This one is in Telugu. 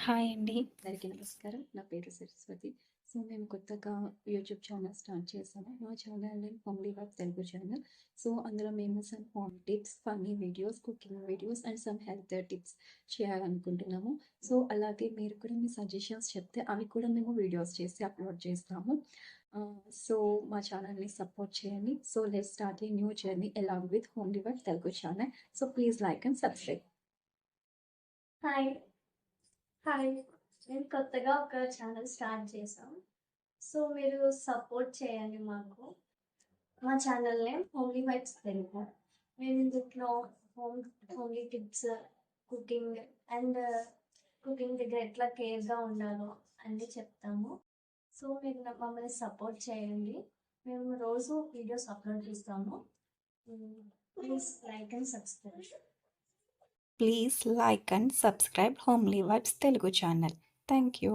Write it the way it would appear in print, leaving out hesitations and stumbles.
హాయ్ అండి. అందరికీ నమస్కారం. నా పేరు సరస్వతి. సో, మేము కొత్తగా యూట్యూబ్ ఛానల్ స్టార్ట్ చేశాము. మా channel name homely vibe Telugu channel. So, అందులో మేము some home tips, funny videos, cooking videos and some health tips చేయాలనుకుంటున్నాము. సో, అలాగే మీరు కూడా మీ సజెషన్స్ చెప్తే అవి కూడా మేము వీడియోస్ చేసి అప్లోడ్ చేస్తాము. సో, మా ఛానల్‌ని సపోర్ట్ చేయండి. So, let's start a new journey along with homely vibe Telugu channel. So, please like and subscribe. Hi hi మేము కొత్తగా ఒక ఛానల్ స్టార్ట్ చేసాం. సో మీరు సపోర్ట్ చేయండి మాకు. మా channel name homely vibes Telugu. మేము ఇందులో home homely tips, cooking and cooking దగ్గర ఎట్లా కేర్గా ఉండాలో అన్నీ చెప్తాము. సో మీరు మమ్మల్ని సపోర్ట్ చేయండి. మేము రోజు వీడియోస్ అప్లోడ్ చేస్తాము. Please like and subscribe. Please like and subscribe homely vibes Telugu channel. Thank you.